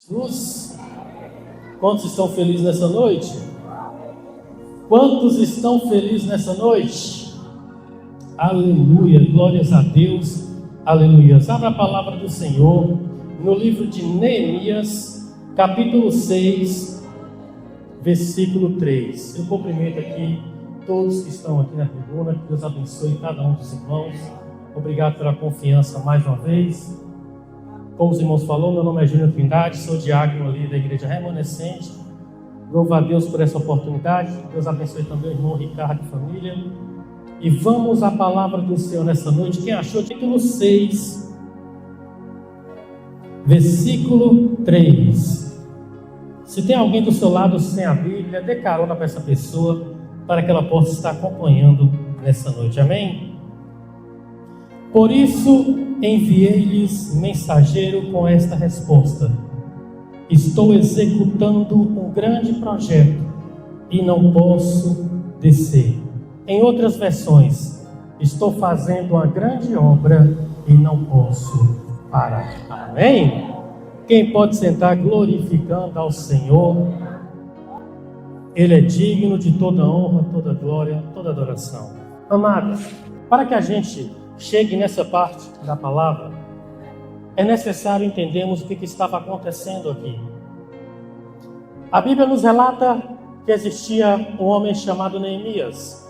Jesus. Quantos estão felizes nessa noite? Quantos estão felizes nessa noite? Aleluia, glórias a Deus, aleluia. Abra a palavra do Senhor no livro de Neemias, capítulo 6, versículo 3. Eu cumprimento aqui todos que estão aqui na tribuna, que Deus abençoe cada um dos irmãos. Obrigado pela confiança mais uma vez. Como os irmãos falaram, meu nome é Júnior Trindade, sou diácono ali da Igreja Remanescente. Louvo a Deus por essa oportunidade. Deus abençoe também o irmão Ricardo e família. E vamos à palavra do Senhor nessa noite. Quem achou? Capítulo 6, versículo 3. Se tem alguém do seu lado sem a Bíblia, dê carona para essa pessoa, para que ela possa estar acompanhando nessa noite. Amém? Por isso enviei-lhes mensageiro com esta resposta: estou executando um grande projeto e não posso descer. Em outras versões, estou fazendo uma grande obra e não posso parar. Amém? Quem pode sentar glorificando ao Senhor? Ele é digno de toda honra, toda glória, toda adoração. Amados, para que a gente chegue nessa parte da palavra, é necessário entendermos o que estava acontecendo aqui. A Bíblia nos relata que existia um homem chamado Neemias.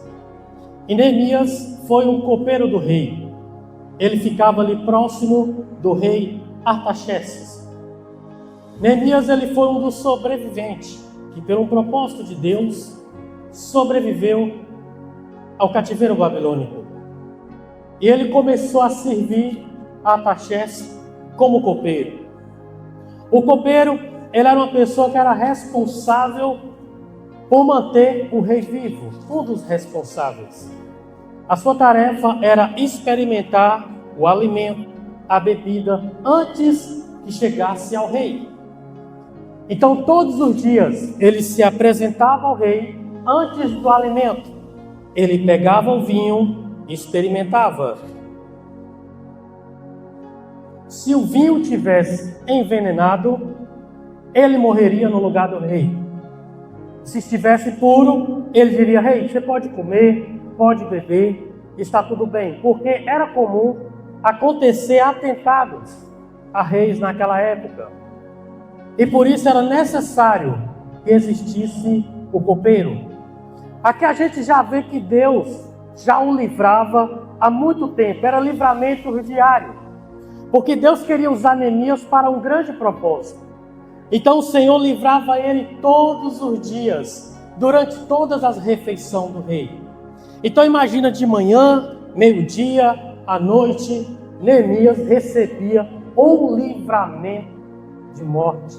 E Neemias foi um copeiro do rei. Ele ficava ali próximo do rei Artaxerxes. Neemias ele foi um dos sobreviventes, que pelo propósito de Deus, sobreviveu ao cativeiro babilônico. E ele começou a servir a Artaxerxes como copeiro. O copeiro, ele era uma pessoa que era responsável por manter o rei vivo, um dos responsáveis. A sua tarefa era experimentar o alimento, a bebida, antes que chegasse ao rei. Então, todos os dias, ele se apresentava ao rei antes do alimento. Ele pegava o vinho e experimentava. Se o vinho tivesse envenenado, ele morreria no lugar do rei. Se estivesse puro, ele diria: rei, você pode comer, pode beber, está tudo bem. Porque era comum acontecer atentados a reis naquela época. E por isso era necessário que existisse o copeiro. Aqui a gente já vê que Deus já o livrava há muito tempo. Era livramento diário. Porque Deus queria usar Neemias para um grande propósito. Então o Senhor livrava ele todos os dias, durante todas as refeições do rei. Então imagina, de manhã, meio-dia, à noite, Neemias recebia um livramento de morte.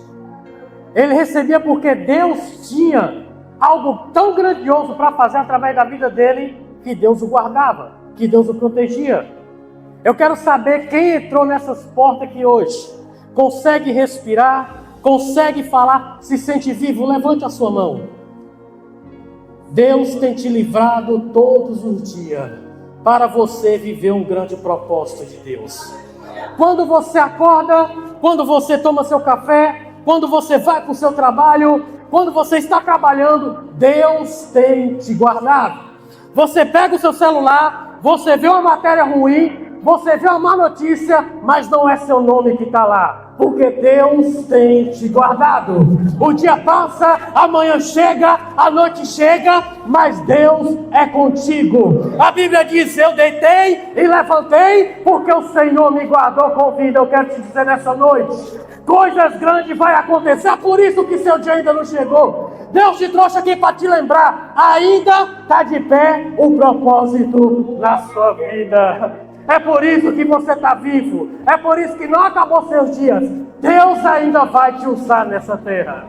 Ele recebia porque Deus tinha algo tão grandioso para fazer através da vida dele, que Deus o guardava, que Deus o protegia. Eu quero saber quem entrou nessas portas aqui hoje, consegue respirar, consegue falar, se sente vivo. Levante a sua mão. Deus tem te livrado todos os dias para você viver um grande propósito de Deus. Quando você acorda, quando você toma seu café, quando você vai para o seu trabalho, quando você está trabalhando, Deus tem te guardado. Você pega o seu celular, você vê uma matéria ruim, você vê uma má notícia, mas não é seu nome que está lá, porque Deus tem te guardado. O dia passa, amanhã chega, a noite chega, mas Deus é contigo. A Bíblia diz: eu deitei e levantei, porque o Senhor me guardou com vida. Eu quero te dizer nessa noite, coisas grandes vão acontecer. É por isso que seu dia ainda não chegou. Deus te trouxe aqui para te lembrar, ainda está de pé o propósito na sua vida. É por isso que você está vivo. É por isso que não acabou seus dias. Deus ainda vai te usar nessa terra.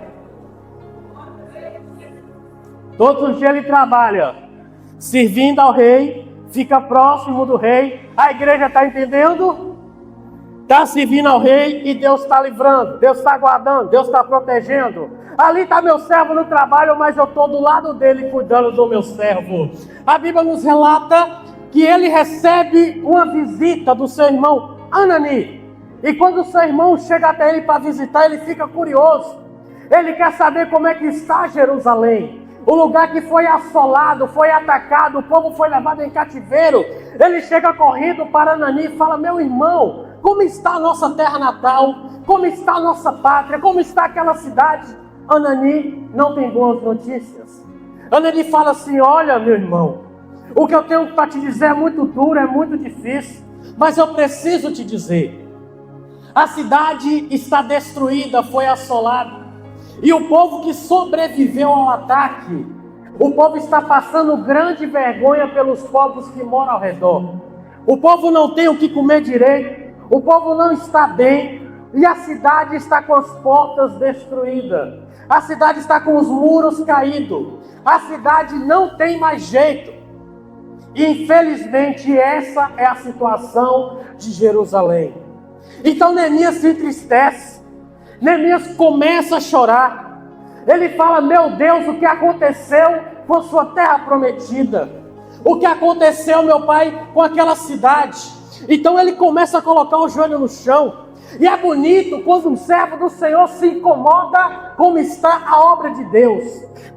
Todos os dias ele trabalha, servindo ao rei, fica próximo do rei. A igreja está entendendo? Está servindo ao rei e Deus está livrando, Deus está guardando, Deus está protegendo. Ali está meu servo no trabalho, mas eu estou do lado dele cuidando do meu servo. A Bíblia nos relata que ele recebe uma visita do seu irmão Anani. E quando o seu irmão chega até ele para visitar, ele fica curioso. Ele quer saber como é que está Jerusalém. O lugar que foi assolado, foi atacado, o povo foi levado em cativeiro. Ele chega correndo para Anani e fala: meu irmão, como está a nossa terra natal? Como está a nossa pátria? Como está aquela cidade? Anani não tem boas notícias. Anani fala assim: olha, meu irmão, o que eu tenho para te dizer é muito duro, é muito difícil, mas eu preciso te dizer. A cidade está destruída, foi assolada. E o povo que sobreviveu ao ataque, o povo está passando grande vergonha pelos povos que moram ao redor. O povo não tem o que comer direito, o povo não está bem, e a cidade está com as portas destruídas. A cidade está com os muros caídos. A cidade não tem mais jeito. E infelizmente essa é a situação de Jerusalém. Então Neemias se entristece. Neemias começa a chorar. Ele fala: meu Deus, o que aconteceu com a sua terra prometida? O que aconteceu, meu pai, com aquela cidade? Então ele começa a colocar o joelho no chão. E é bonito quando um servo do Senhor se incomoda como está a obra de Deus.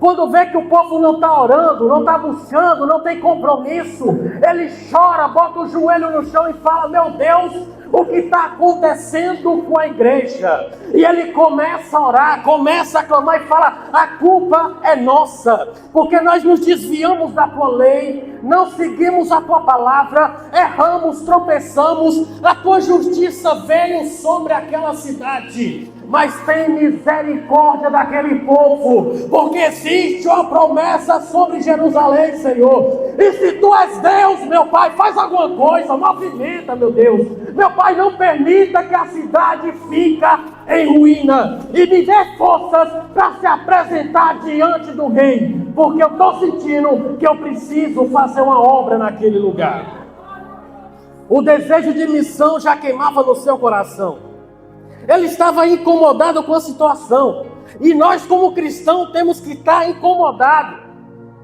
Quando vê que o povo não está orando, não está buscando, não tem compromisso, ele chora, bota o joelho no chão e fala: meu Deus, o que está acontecendo com a igreja? E ele começa a orar, começa a clamar e fala: a culpa é nossa, porque nós nos desviamos da tua lei, não seguimos a tua palavra, erramos, tropeçamos, a tua justiça veio sobre aquela cidade. Mas tem misericórdia daquele povo, porque existe uma promessa sobre Jerusalém, Senhor. E se tu és Deus, meu Pai, faz alguma coisa, movimenta, meu Deus. Meu Pai, não permita que a cidade fique em ruína. E me dê forças para se apresentar diante do rei, porque eu estou sentindo que eu preciso fazer uma obra naquele lugar. O desejo de missão já queimava no seu coração. Ele estava incomodado com a situação. E nós, como cristãos, temos que estar incomodados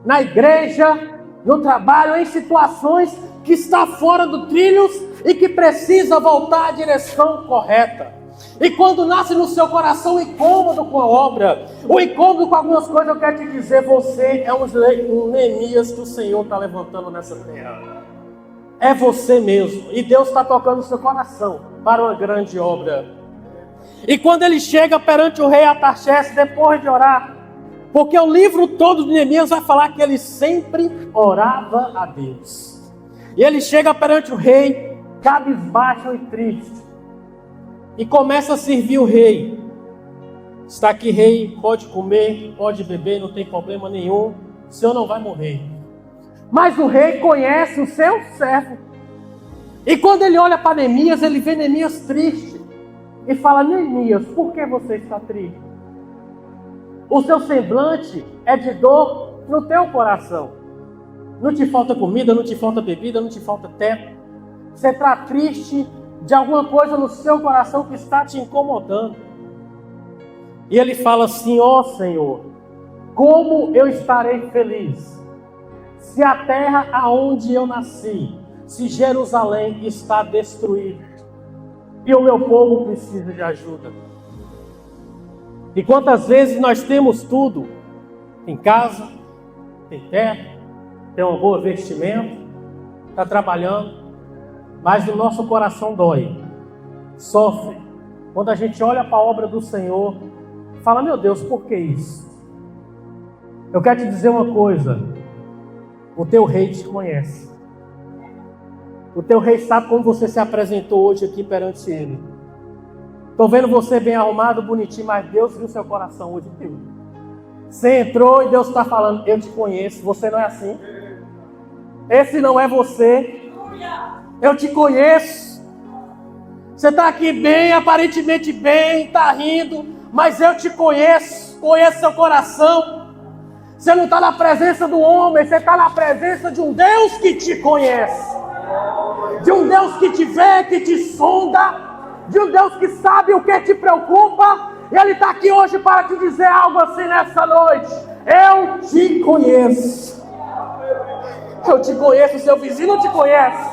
na igreja, no trabalho, em situações que está fora do trilhos e que precisa voltar à direção correta. E quando nasce no seu coração o incômodo com a obra, o incômodo com algumas coisas, eu quero te dizer: você é um Neemias que o Senhor está levantando nessa terra. É você mesmo. E Deus está tocando o seu coração para uma grande obra. E quando ele chega perante o rei Artaxerxes, depois de orar, porque o livro todo de Neemias vai falar que ele sempre orava a Deus. E ele chega perante o rei, cabisbaixo e triste, e começa a servir o rei. Está aqui, rei, pode comer, pode beber, não tem problema nenhum, o senhor não vai morrer. Mas o rei conhece o seu servo. E quando ele olha para Neemias, ele vê Neemias triste. E fala: Neemias, por que você está triste? O seu semblante é de dor no teu coração. Não te falta comida, não te falta bebida, não te falta teto. Você está triste de alguma coisa no seu coração que está te incomodando. E ele fala assim: ó Senhor, como eu estarei feliz se a terra aonde eu nasci, se Jerusalém está destruída e o meu povo precisa de ajuda. E quantas vezes nós temos tudo em casa, tem teto, tem uma boa vestimenta, está trabalhando, mas o nosso coração dói, sofre. Quando a gente olha para a obra do Senhor, fala: meu Deus, por que isso? Eu quero te dizer uma coisa: o teu rei te conhece. O teu rei sabe como você se apresentou hoje aqui perante ele. Estou vendo você bem arrumado, bonitinho, mas Deus viu seu coração hoje, viu? Você entrou e Deus está falando: eu te conheço, você não é assim. Esse não é você. Eu te conheço. Você está aqui bem, aparentemente bem, está rindo, mas eu te conheço, conheço seu coração. Você não está na presença do homem, você está na presença de um Deus que te conhece. De um Deus que te vê, que te sonda, de um Deus que sabe o que te preocupa. E Ele está aqui hoje para te dizer algo assim nessa noite: eu te conheço. Eu te conheço, seu vizinho não te conhece,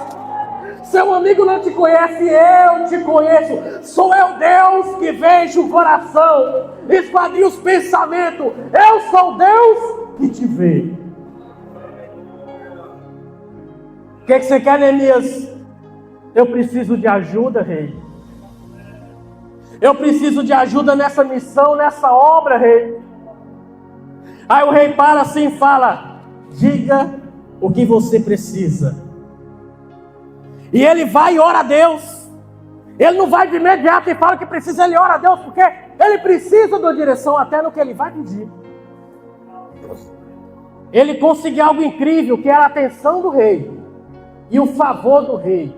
Seu amigo não te conhece, eu te conheço. Sou eu, Deus, que vejo o coração, esquadrinho os pensamentos. Eu sou Deus que te vê. O que você quer, Neemias? Eu preciso de ajuda, rei. Eu preciso de ajuda nessa missão, nessa obra, rei. Aí o rei para assim e fala: diga o que você precisa. E ele vai e ora a Deus. Ele não vai de imediato e fala que precisa, ele ora a Deus, porque ele precisa da direção até no que ele vai pedir. Ele conseguiu algo incrível, que era a atenção do rei e o favor do rei.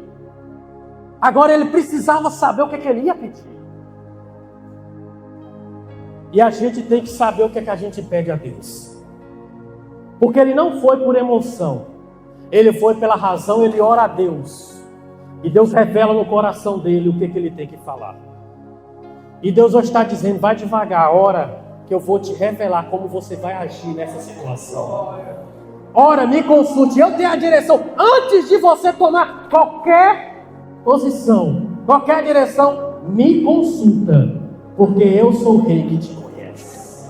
Agora ele precisava saber o que ele ia pedir. E a gente tem que saber o que a gente pede a Deus. Porque ele não foi por emoção, ele foi pela razão, ele ora a Deus. E Deus revela no coração dele o que ele tem que falar. E Deus hoje está dizendo: vai devagar, ora, que eu vou te revelar como você vai agir nessa situação. Ora, me consulte, eu tenho a direção. Antes de você tomar qualquer posição, qualquer direção, me consulta, porque eu sou o rei que te conhece.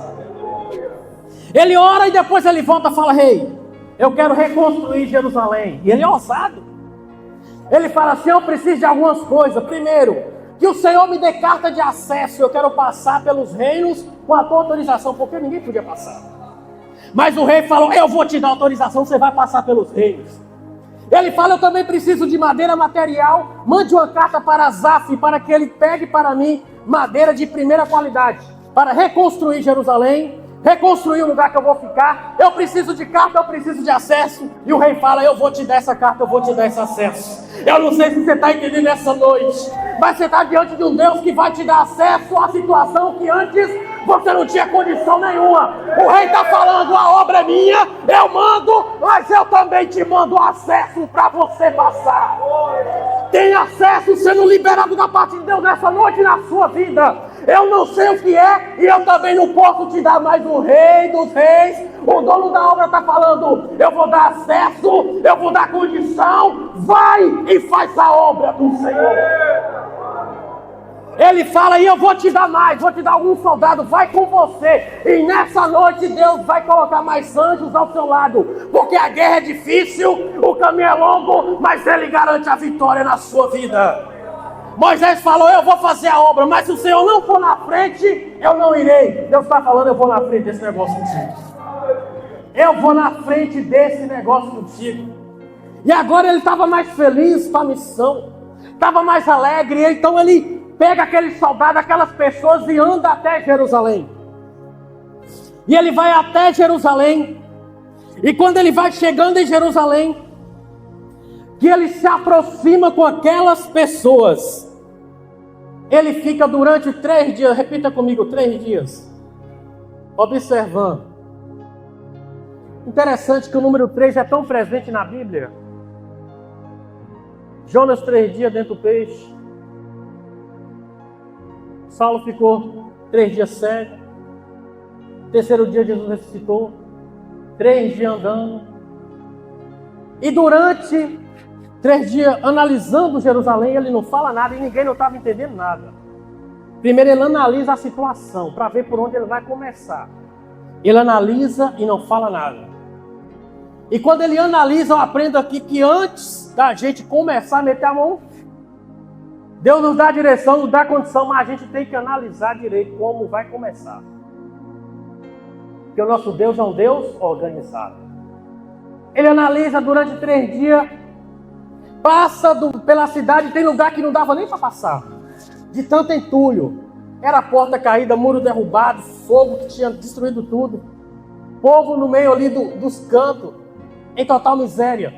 Ele ora e depois ele volta e fala: rei, eu quero reconstruir Jerusalém. E ele é ousado. Ele fala assim: eu preciso de algumas coisas. Primeiro, que o Senhor me dê carta de acesso. Eu quero passar pelos reinos com a tua autorização, porque ninguém podia passar. Mas o rei falou: eu vou te dar autorização, você vai passar pelos reinos. Ele fala: eu também preciso de madeira material. Mande uma carta para Asaf, para que ele pegue para mim madeira de primeira qualidade, para reconstruir Jerusalém, reconstruir o lugar que eu vou ficar. Eu preciso de carta, eu preciso de acesso. E o rei fala: eu vou te dar essa carta, eu vou te dar esse acesso. Eu não sei se você está entendendo essa noite, mas você está diante de um Deus que vai te dar acesso à situação que antes você não tinha condição nenhuma. O rei está falando: a obra é minha, eu mando, mas eu também te mando acesso para você passar. Tem acesso sendo liberado da parte de Deus nessa noite na sua vida. Eu não sei o que é, e eu também não posso te dar, mais o rei dos reis, o dono da obra está falando: eu vou dar acesso, eu vou dar condição, vai e faz a obra do Senhor. Ele fala: e eu vou te dar mais, vou te dar algum soldado, vai com você. E nessa noite Deus vai colocar mais anjos ao seu lado, porque a guerra é difícil, o caminho é longo, mas Ele garante a vitória na sua vida. Moisés falou: eu vou fazer a obra, mas se o Senhor não for na frente, eu não irei. Deus está falando: eu vou na frente desse negócio contigo. Eu vou na frente desse negócio contigo. E agora ele estava mais feliz com a missão, estava mais alegre. Então ele pega aqueles soldados, aquelas pessoas, e anda até Jerusalém. E ele vai até Jerusalém. E quando ele vai chegando em Jerusalém, que ele se aproxima com aquelas pessoas, ele fica durante 3 dias, repita comigo, 3 dias, observando. Interessante que o número 3 é tão presente na Bíblia. Jonas 3 dias dentro do peixe. Saulo ficou 3 dias cego. 3º dia Jesus ressuscitou. 3 dias andando. E durante 3 dias analisando Jerusalém, ele não fala nada e ninguém não estava entendendo nada. Primeiro ele analisa a situação para ver por onde ele vai começar. Ele analisa e não fala nada. E quando ele analisa, eu aprendo aqui que antes da gente começar a meter a mão, Deus nos dá a direção, nos dá a condição, mas a gente tem que analisar direito como vai começar. Porque o nosso Deus é um Deus organizado. Ele analisa durante 3 dias, passa pela cidade, tem lugar que não dava nem para passar, de tanto entulho. Era porta caída, muro derrubado, fogo que tinha destruído tudo. Povo no meio ali dos cantos, em total miséria.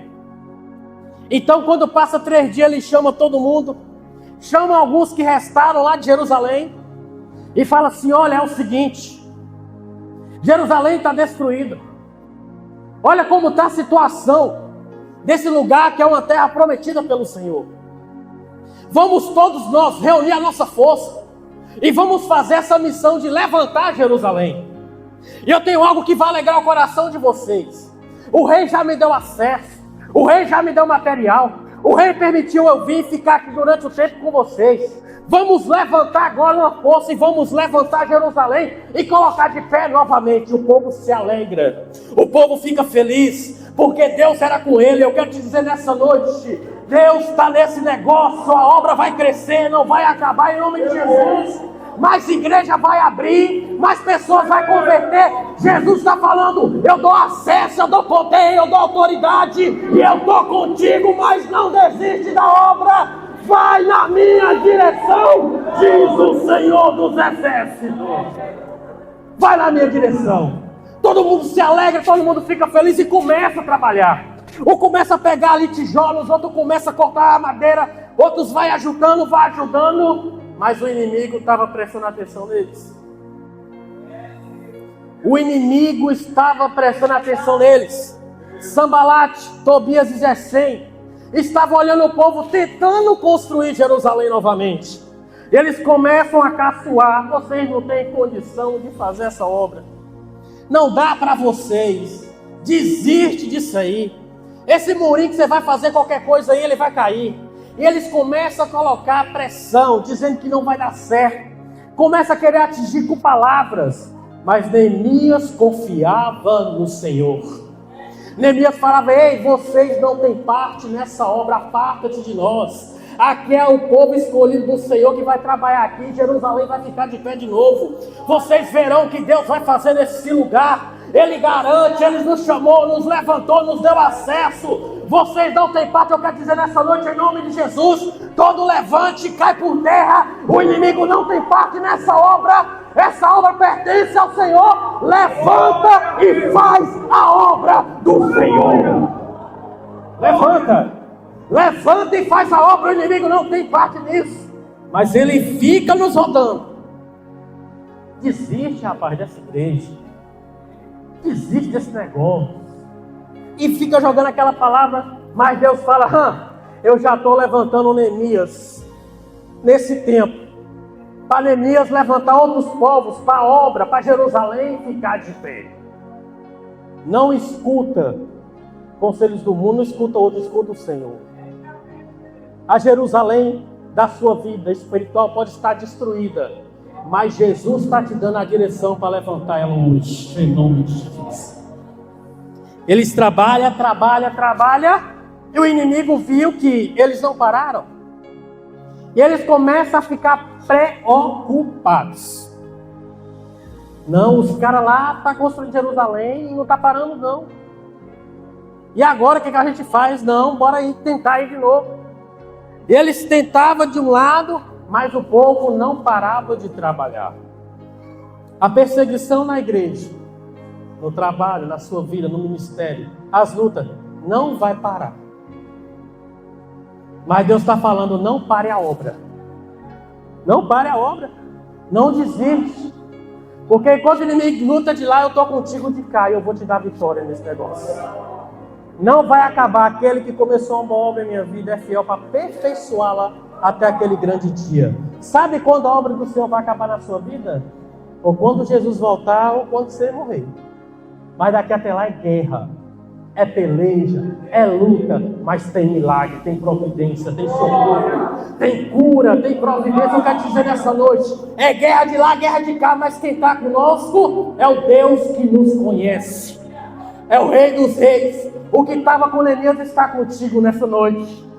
Então quando passa 3 dias, ele chama todo mundo, chama alguns que restaram lá de Jerusalém, e fala assim: olha, é o seguinte, Jerusalém está destruída. Olha como está a situação desse lugar que é uma terra prometida pelo Senhor. Vamos todos nós reunir a nossa força e vamos fazer essa missão de levantar Jerusalém. E eu tenho algo que vai alegrar o coração de vocês. O rei já me deu acesso, o rei já me deu material, O rei permitiu eu vir ficar aqui durante o tempo com vocês. Vamos levantar agora uma força e vamos levantar Jerusalém e colocar de pé novamente. O povo se alegra, o povo fica feliz, porque Deus era com ele. Eu quero te dizer nessa noite, Deus está nesse negócio, a obra vai crescer, não vai acabar em nome de Jesus. Mais igreja vai abrir, mais pessoas vai converter. Jesus está falando, eu dou acesso, eu dou poder, eu dou autoridade, e eu estou contigo, mas não desiste da obra. Vai na minha direção, diz o Senhor dos Exércitos. Vai na minha direção. Todo mundo se alegra, todo mundo fica feliz e começa a trabalhar. Um começa a pegar ali tijolos, outro começa a cortar a madeira, outros vai ajudando, mas o inimigo estava prestando atenção neles. O inimigo estava prestando atenção neles. Sambalate, Tobias e Gesem estavam olhando o povo tentando construir Jerusalém novamente. Eles começam a caçoar. Vocês não têm condição de fazer essa obra. Não dá para vocês. Desiste disso aí. Esse murinho que você vai fazer qualquer coisa aí, ele vai cair. E eles começam a colocar pressão, dizendo que não vai dar certo. Começa a querer atingir com palavras. Mas Neemias confiava no Senhor. Neemias falava, ei, vocês não têm parte nessa obra, aparta-te de nós. Aqui é o povo escolhido do Senhor que vai trabalhar aqui, Jerusalém vai ficar de pé de novo. Vocês verão o que Deus vai fazer nesse lugar. Ele garante, Ele nos chamou, nos levantou, nos deu acesso. Vocês não têm parte, eu quero dizer nessa noite, em nome de Jesus, todo levante cai por terra. O inimigo não tem parte nessa obra. Essa obra pertence ao Senhor. Levanta e faz a obra do Senhor. Levanta e faz a obra. O inimigo não tem parte nisso, mas ele fica nos rodando. Desiste, rapaz, dessa igreja. Desiste desse negócio. E fica jogando aquela palavra. Mas Deus fala, eu já estou levantando Neemias nesse tempo, para Neemias levantar outros povos para a obra, para Jerusalém ficar de pé. Não escuta conselhos do mundo, não escuta outro, escuta o Senhor. A Jerusalém da sua vida espiritual pode estar destruída, mas Jesus está te dando a direção para levantar ela hoje, em nome de Jesus. Eles trabalham, e o inimigo viu que eles não pararam. E eles começam a ficar preocupados. Não, os caras lá estão construindo Jerusalém e não está parando não. E agora o que a gente faz? Não, bora ir tentar ir de novo. Eles tentavam de um lado, mas o povo não parava de trabalhar. A perseguição na igreja, no trabalho, na sua vida, no ministério, as lutas, não vai parar. Mas Deus está falando, não pare a obra. Não pare a obra. Não desiste. Porque quando o inimigo luta de lá, eu estou contigo de cá e eu vou te dar vitória nesse negócio. Não vai acabar. Aquele que começou uma obra em minha vida é fiel para aperfeiçoá-la até aquele grande dia. Sabe quando a obra do Senhor vai acabar na sua vida? Ou quando Jesus voltar, ou quando você morrer. Mas daqui até lá é guerra, é peleja, é luta, mas tem milagre, tem providência, tem socorro, tem cura, tem providência. Eu quero te dizer nessa noite, é guerra de lá, guerra de cá, mas quem está conosco é o Deus que nos conhece, é o Rei dos Reis. O que estava com Neemias está contigo nessa noite.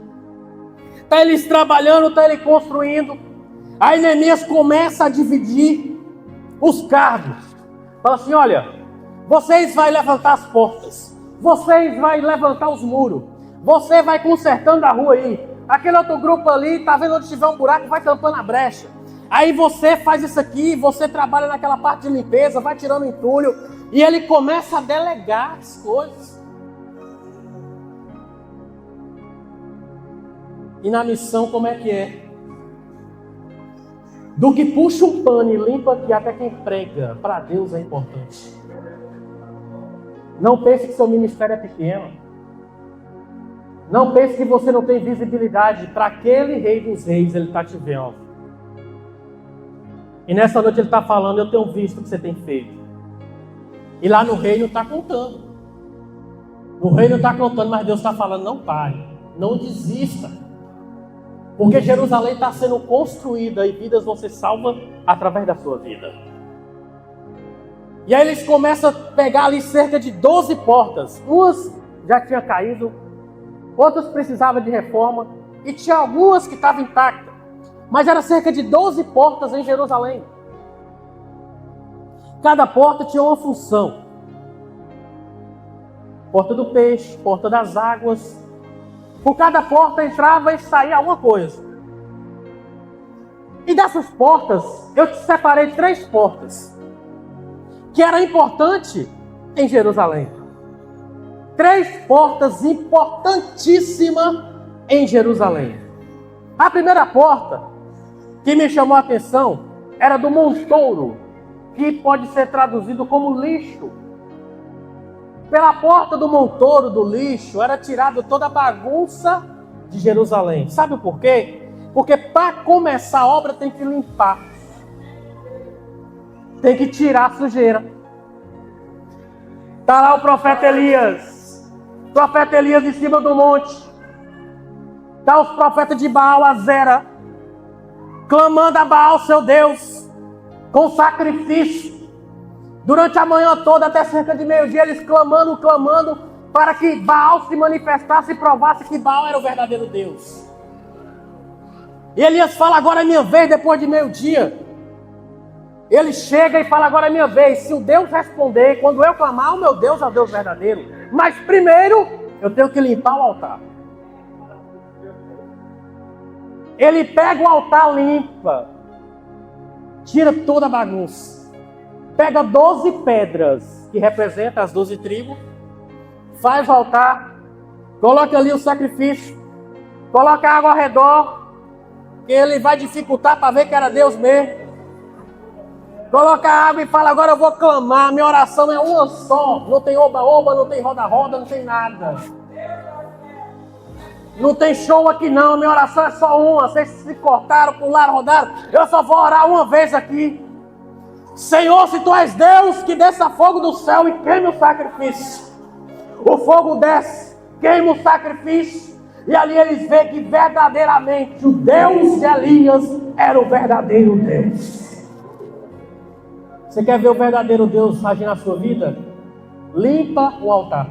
Está eles trabalhando, está ele construindo. Aí Neemias começa a dividir os cargos. Fala assim, olha, vocês vão levantar as portas, vocês vão levantar os muros, você vai consertando a rua aí, aquele outro grupo ali, está vendo onde tiver um buraco, vai tampando a brecha. Aí você faz isso aqui, você trabalha naquela parte de limpeza, vai tirando entulho, e ele começa a delegar as coisas. E na missão como é que é? Do que puxa um pano e limpa aqui até quem prega, para Deus é importante. Não pense que seu ministério é pequeno. Não pense que você não tem visibilidade. Para aquele Rei dos Reis, Ele está te vendo. E nessa noite Ele está falando, eu tenho visto o que você tem feito. E lá no reino está contando. No reino está contando, mas Deus está falando, não pare. Não desista. Porque Jerusalém está sendo construída e vidas vão ser salvas através da sua vida. E aí eles começam a pegar ali cerca de 12 portas. Umas já tinham caído, outras precisavam de reforma, e tinha algumas que estavam intactas. Mas era cerca de 12 portas em Jerusalém. Cada porta tinha uma função. Porta do peixe, porta das águas. Por cada porta entrava e saía alguma coisa. E dessas portas, eu te separei 3 portas que era importante em Jerusalém. 3 portas importantíssimas em Jerusalém. A primeira porta que me chamou a atenção era do montouro, que pode ser traduzido como lixo. Pela porta do montouro, do lixo, era tirada toda a bagunça de Jerusalém. Sabe por quê? Porque para começar a obra tem que limpar. Tem que tirar a sujeira. Está lá o profeta Elias. O profeta Elias em cima do monte. Está os profetas de Baal, Azera, clamando a Baal, seu Deus, com sacrifício. Durante a manhã toda, até cerca de meio-dia, eles clamando, para que Baal se manifestasse e provasse que Baal era o verdadeiro Deus. E Elias fala, agora é minha vez, depois de meio-dia. Ele chega e fala, agora é minha vez. Se o Deus responder, quando eu clamar, o meu Deus é o Deus verdadeiro. Mas primeiro, eu tenho que limpar o altar. Ele pega o altar, limpa, tira toda a bagunça. Pega 12 pedras, que representam as 12 tribos, faz o altar, coloca ali o sacrifício, coloca água ao redor, que ele vai dificultar para ver que era Deus mesmo. Coloca água e fala, agora eu vou clamar, minha oração é uma só, não tem oba-oba, não tem roda-roda, não tem nada. Não tem show aqui não, minha oração é só uma, vocês se cortaram, pularam, rodaram, eu só vou orar uma vez aqui. Senhor, se tu és Deus, que desça fogo do céu e queime o sacrifício. O fogo desce, queima o sacrifício, e ali eles veem que verdadeiramente o Deus de Elias era o verdadeiro Deus. Você quer ver o verdadeiro Deus agir na sua vida? Limpa o altar.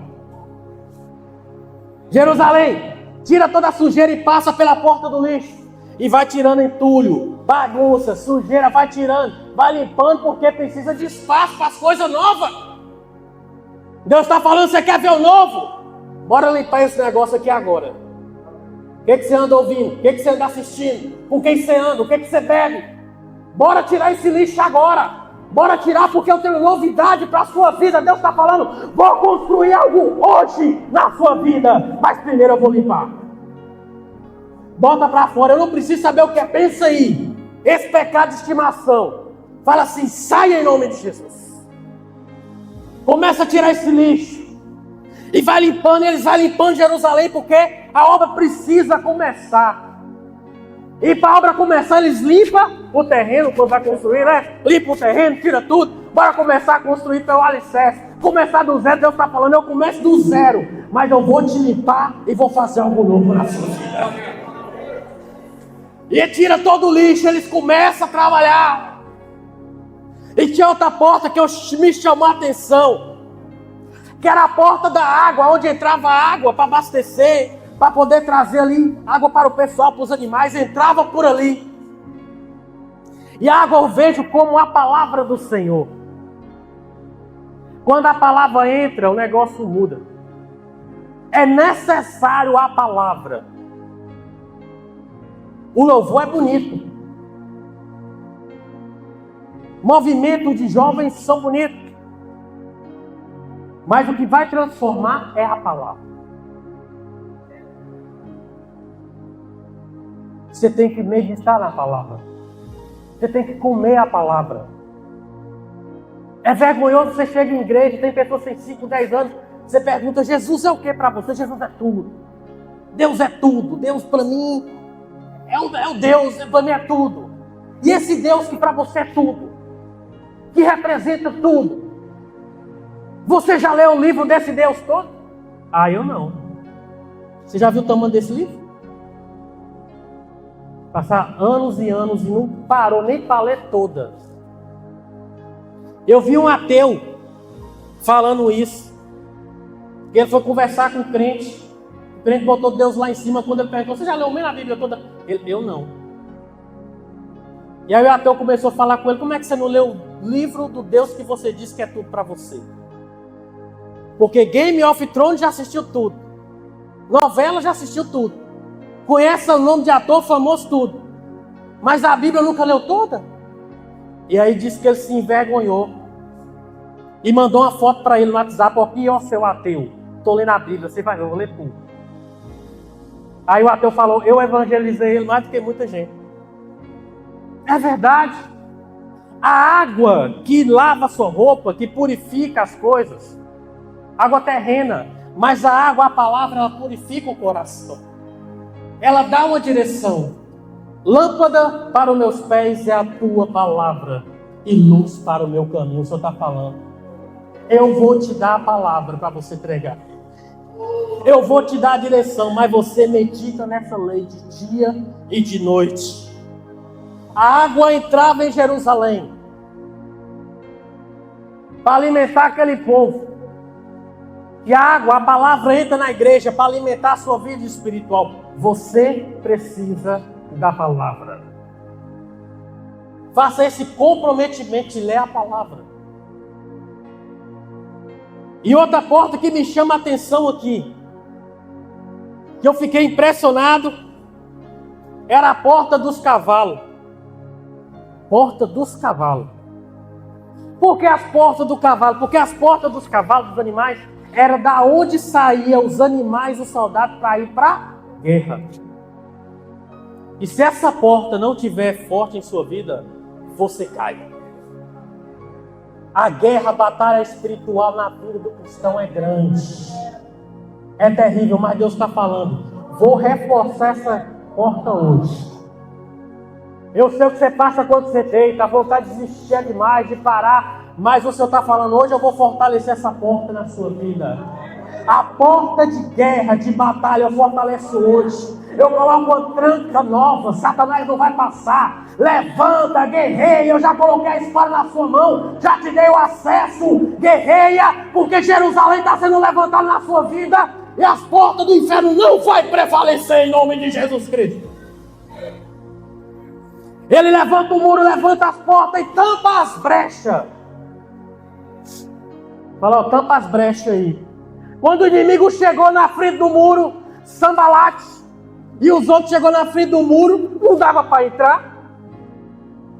Jerusalém, tira toda a sujeira e passa pela porta do lixo. E vai tirando entulho, bagunça, sujeira, vai tirando, vai limpando, porque precisa de espaço para as coisas novas. Deus está falando, você quer ver o novo? Bora limpar esse negócio aqui agora. O que você anda ouvindo? O que você anda assistindo? Com quem você anda? O que você bebe? Bora tirar esse lixo agora. Bora tirar, porque eu tenho novidade para a sua vida. Deus está falando, vou construir algo hoje na sua vida, mas primeiro eu vou limpar. Bota para fora, eu não preciso saber o que é. Pensa aí, esse pecado de estimação, fala assim, saia em nome de Jesus. Começa a tirar esse lixo. E vai limpando, eles vão limpando Jerusalém, porque a obra precisa começar. E para a obra começar, eles limpam o terreno, quando vai construir, né? Limpa o terreno, tira tudo. Bora começar a construir pelo alicerce. Começar do zero, Deus está falando, eu começo do zero, mas eu vou te limpar e vou fazer algo novo na sua vida. E tira todo o lixo, eles começam a trabalhar. E tinha outra porta que me chamou a atenção, que era a porta da água, onde entrava água para abastecer, para poder trazer ali água para o pessoal, para os animais, entrava por ali. E a água eu vejo como a palavra do Senhor. Quando a palavra entra, o negócio muda. É necessário a palavra. O louvor é bonito. Movimentos de jovens são bonitos. Mas o que vai transformar é a palavra. Você tem que meditar na palavra. Você tem que comer a palavra. É vergonhoso, você chega em igreja, tem pessoas que têm 5, 10 anos, você pergunta, Jesus é o que para você? Jesus é tudo. Deus é tudo. Deus para mim é o Deus, para mim é tudo. E esse Deus que para você é tudo, que representa tudo. Você já leu o livro desse Deus todo? Ah, eu não. Você já viu o tamanho desse livro? Passar anos e anos e não parou nem para ler toda. Eu vi um ateu falando isso. Ele foi conversar com o crente. O crente botou Deus lá em cima. Quando ele perguntou, você já leu meio a Bíblia toda? Ele, eu não. E aí o ateu começou a falar com ele, como é que você não leu o livro do Deus que você disse que é tudo para você? Porque Game of Thrones já assistiu tudo. Novela já assistiu tudo. Conhece o nome de ator famoso tudo. Mas a Bíblia nunca leu toda? E aí disse que ele se envergonhou. E mandou uma foto para ele no WhatsApp. Aqui, ó, seu ateu. Estou lendo a Bíblia, você vai ver, eu vou ler tudo. Aí o ateu falou, eu evangelizei ele mais do que muita gente. É verdade. A água que lava a sua roupa, que purifica as coisas. Água terrena. Mas a água, a palavra, ela purifica o coração. Ela dá uma direção. Lâmpada para os meus pés é a tua palavra. E luz para o meu caminho. O Senhor está falando. Eu vou te dar a palavra para você pregar. Eu vou te dar a direção. Mas você medita nessa lei de dia e de noite. A água entrava em Jerusalém. Para alimentar aquele povo. E a água, a palavra entra na igreja para alimentar a sua vida espiritual. Você precisa da palavra. Faça esse comprometimento de ler a palavra. E outra porta que me chama a atenção aqui, que eu fiquei impressionado, era a porta dos cavalos. Porta dos cavalos. Por que as portas do cavalo? Porque as portas dos cavalos, dos animais, era da onde saíam os animais, os soldados, para ir para a guerra. E se essa porta não estiver forte em sua vida, você cai. A guerra, a batalha espiritual na vida do cristão é grande. É terrível, mas Deus está falando. Vou reforçar essa porta hoje. Eu sei o que você passa quando você deita, a vontade de desistir demais, de parar. Mas o Senhor está falando, hoje eu vou fortalecer essa porta na sua vida. A porta de guerra, de batalha, eu fortaleço hoje. Eu coloco uma tranca nova, Satanás não vai passar. Levanta, guerreia, eu já coloquei a espada na sua mão, já te dei o acesso, guerreia, porque Jerusalém está sendo levantada na sua vida e as portas do inferno não vão prevalecer em nome de Jesus Cristo. Ele levanta o muro, levanta as portas e tampa as brechas. Fala, ó, tampa as brechas aí. Quando o inimigo chegou na frente do muro, Sambalate e os outros chegou na frente do muro, não dava para entrar.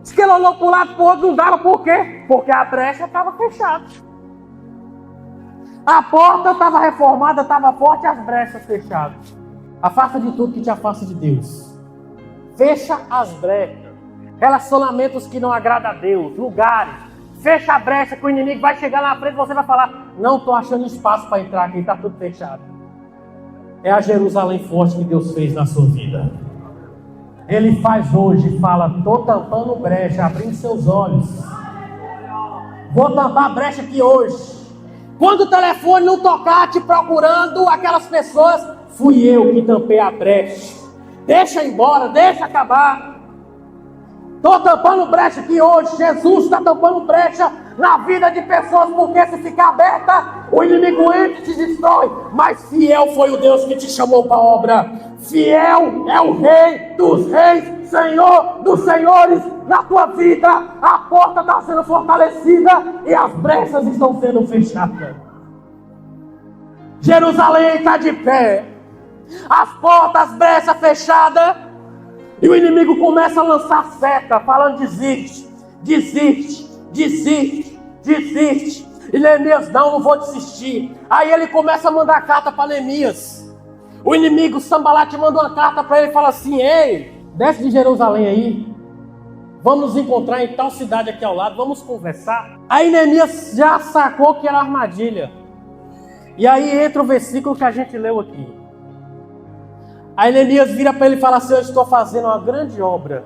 Diz que ele olhou para o lado para o outro, não dava. Por quê? Porque a brecha estava fechada. A porta estava reformada, estava forte, as brechas fechadas. Afasta de tudo que te afasta de Deus. Fecha as brechas. Relacionamentos que não agradam a Deus, lugares. Fecha a brecha que o inimigo vai chegar na frente e você vai falar, não estou achando espaço para entrar aqui, está tudo fechado. É a Jerusalém forte que Deus fez na sua vida. Ele faz hoje, fala, estou tampando brecha, abrindo seus olhos. Vou tampar a brecha aqui hoje. Quando o telefone não tocar te procurando aquelas pessoas, fui eu que tampei a brecha. Deixa embora, deixa acabar. Estou tampando brecha aqui hoje. Jesus está tampando brecha na vida de pessoas, porque se ficar aberta, o inimigo entra e te destrói. Mas fiel foi o Deus que te chamou para a obra. Fiel é o Rei dos Reis, Senhor dos Senhores na tua vida. A porta está sendo fortalecida e as brechas estão sendo fechadas. Jerusalém está de pé. As portas, as brechas fechadas. E o inimigo começa a lançar seta, falando desiste, desiste, desiste, desiste. E Neemias, não vou desistir. Aí ele começa a mandar carta para Neemias. O inimigo, Sambalate, manda uma carta para ele e fala assim, ei, desce de Jerusalém aí. Vamos nos encontrar em tal cidade aqui ao lado, vamos conversar. Aí Neemias já sacou que era armadilha. E aí entra o versículo que a gente leu aqui. Aí Neemias vira para ele e fala assim, eu estou fazendo uma grande obra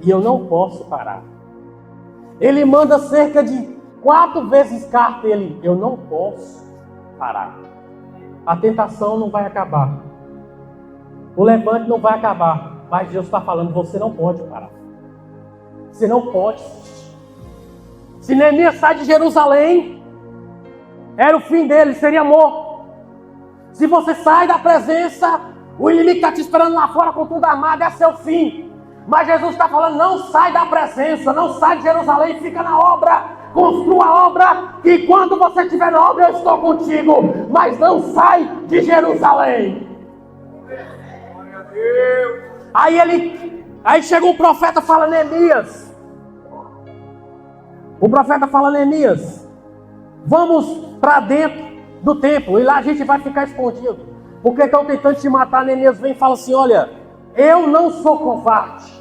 e eu não posso parar. Ele manda cerca de 4 vezes carta, eu não posso parar. A tentação não vai acabar. O levante não vai acabar. Mas Deus está falando, você não pode parar. Você não pode. Se Neemias sai de Jerusalém, era o fim dele, seria morto. Se você sai da presença, o inimigo está te esperando lá fora com tudo armado, é seu fim. Mas Jesus está falando, não sai da presença, não sai de Jerusalém, fica na obra, construa a obra, e quando você estiver na obra, eu estou contigo. Mas não sai de Jerusalém. Aí chega um profeta, fala, Neemias. O profeta fala, Neemias, vamos para dentro do templo, e lá a gente vai ficar escondido. Porque estão tentando te matar. Neemias vem e fala assim, olha, eu não sou covarde.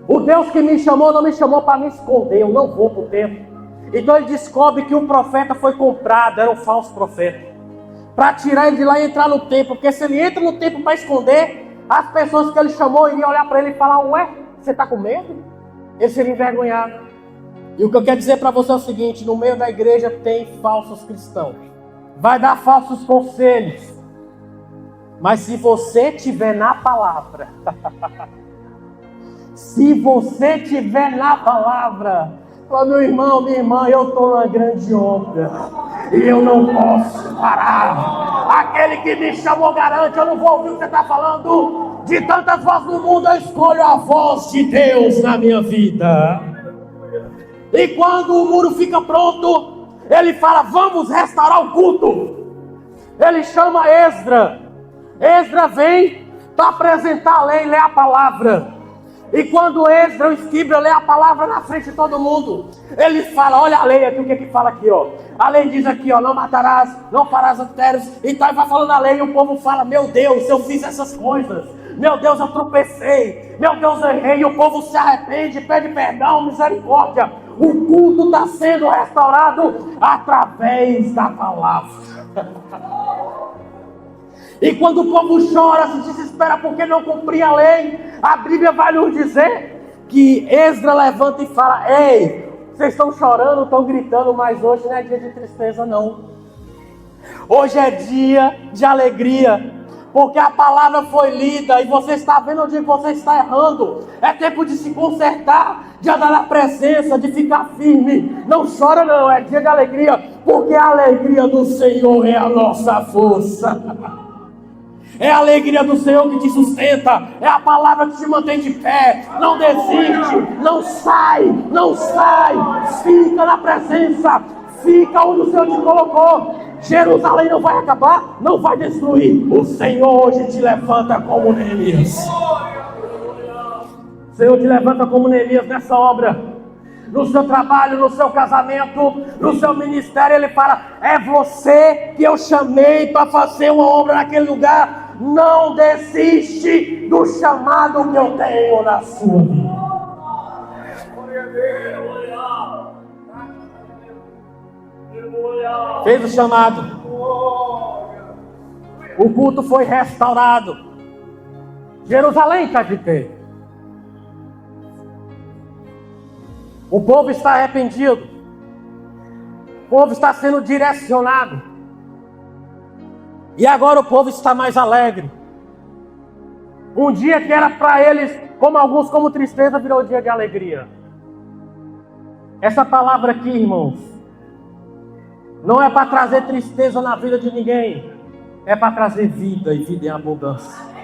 O Deus que me chamou não me chamou para me esconder, eu não vou para o templo. Então ele descobre que um profeta foi comprado, era um falso profeta, para tirar ele de lá e entrar no templo. Porque se ele entra no templo para esconder, as pessoas que ele chamou iriam olhar para ele e falar, ué, você está com medo? Ele seria envergonhado. E o que eu quero dizer para você é o seguinte, no meio da igreja tem falsos cristãos. Vai dar falsos conselhos. Mas se você estiver na palavra, se você estiver na palavra, fala, meu irmão, minha irmã, eu estou numa grande obra e eu não posso parar. Aquele que me chamou garante, eu não vou ouvir o que você está falando. De tantas vozes no mundo, eu escolho a voz de Deus na minha vida. E quando o muro fica pronto, ele fala, vamos restaurar o culto. Ele chama Esdra. Esdra vem para apresentar a lei, ler a palavra. E quando Esdra, o escriba, lê a palavra na frente de todo mundo, ele fala, olha a lei aqui, o que que fala aqui, ó. A lei diz aqui, ó, não matarás, não farás adultérios. Então ele vai falando a lei e o povo fala, meu Deus, eu fiz essas coisas. Meu Deus, eu tropecei. Meu Deus, eu errei. E o povo se arrepende, pede perdão, misericórdia. O culto está sendo restaurado através da palavra. E quando o povo chora, se desespera porque não cumpria a lei, a Bíblia vai nos dizer que Esdra levanta e fala, ei, vocês estão chorando, estão gritando, mas hoje não é dia de tristeza não. Hoje é dia de alegria. Porque a palavra foi lida e você está vendo onde você está errando. É tempo de se consertar, de andar na presença, de ficar firme. Não chora não, é dia de alegria. Porque a alegria do Senhor é a nossa força. É a alegria do Senhor que te sustenta. É a palavra que te mantém de pé. Não desiste, não sai, não sai. Fica na presença, fica onde o Senhor te colocou. Jerusalém não vai acabar, não vai destruir. O Senhor hoje te levanta como Neemias. O Senhor te levanta como Neemias nessa obra. No seu trabalho, no seu casamento, no seu ministério, Ele fala, é você que eu chamei para fazer uma obra naquele lugar. Não desiste do chamado que eu tenho na sua vida. Fez o chamado. O culto foi restaurado. Jerusalém está de pé. O povo está arrependido. O povo está sendo direcionado. E agora o povo está mais alegre. Um dia que era para eles, como alguns, como tristeza, virou dia de alegria. Essa palavra aqui, irmãos, não é para trazer tristeza na vida de ninguém. É para trazer vida e vida em abundância.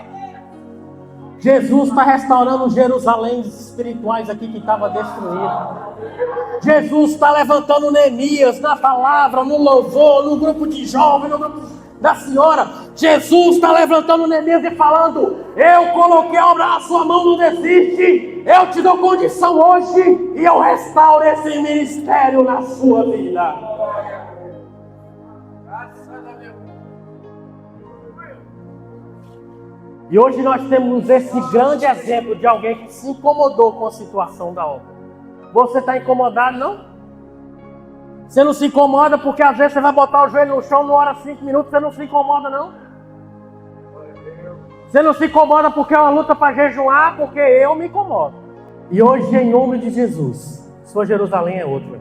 Jesus está restaurando Jerusalém espirituais aqui que estava destruído. Jesus está levantando Neemias na palavra, no louvor, no grupo de jovens, no grupo da senhora. Jesus está levantando Neemias e falando, eu coloquei a obra na sua mão, não desiste. Eu te dou condição hoje e eu restauro esse ministério na sua vida. E hoje nós temos esse grande exemplo de alguém que se incomodou com a situação da obra. Você está incomodado, não? Você não se incomoda porque às vezes você vai botar o joelho no chão, não ora 5 minutos, você não se incomoda, não? Você não se incomoda porque é uma luta para jejuar, porque eu me incomodo. E hoje, em nome de Jesus, sua Jerusalém é outra.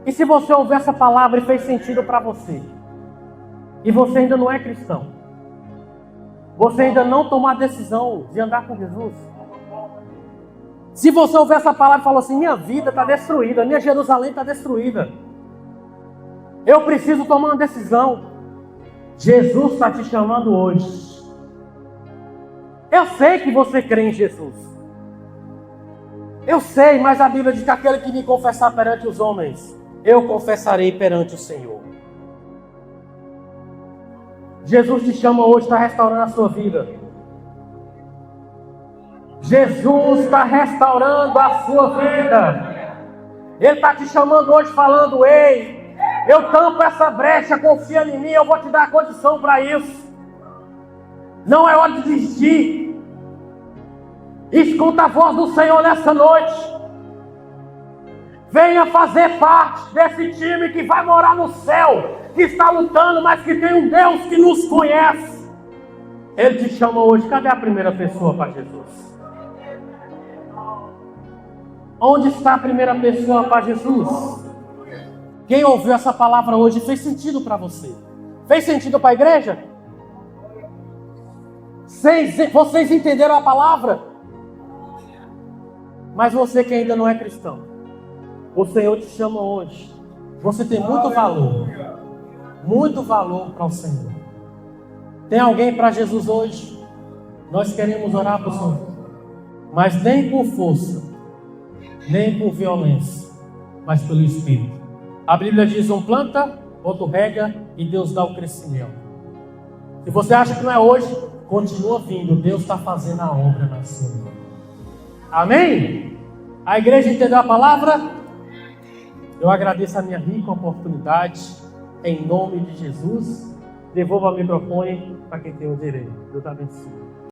E se você ouvir essa palavra e fez sentido para você, e você ainda não é cristão, Você ainda não tomou a decisão de andar com Jesus. Se você ouvir essa palavra e falar assim, minha vida está destruída, minha Jerusalém está destruída, eu preciso tomar uma decisão. Jesus está te chamando hoje. Eu sei que você crê em Jesus. Eu sei, mas a Bíblia diz que aquele que me confessar perante os homens, eu confessarei perante o Senhor. Jesus te chama hoje, está restaurando a sua vida. Jesus está restaurando a sua vida. Ele está te chamando hoje falando, ei, eu tampo essa brecha, confia em mim, eu vou te dar a condição para isso. Não é hora de desistir. Escuta a voz do Senhor nessa noite. Venha fazer parte desse time que vai morar no céu, que está lutando, mas que tem um Deus que nos conhece. Ele te chama hoje. Cadê a primeira pessoa para Jesus? Onde está a primeira pessoa para Jesus? Quem ouviu essa palavra hoje fez sentido para você? Fez sentido para a igreja? Vocês entenderam a palavra? Mas você que ainda não é cristão, o Senhor te chama hoje. Você tem muito valor para o Senhor. Tem alguém para Jesus hoje? Nós queremos orar para o Senhor, mas nem por força, nem por violência, mas pelo Espírito. A Bíblia diz, um planta, outro rega e Deus dá o crescimento. Se você acha que não é hoje, continua vindo. Deus está fazendo a obra na sua vida. Amém? A igreja entendeu a palavra? Eu agradeço a minha rica oportunidade. Em nome de Jesus, devolva o microfone para quem tem o direito. Deus abençoe.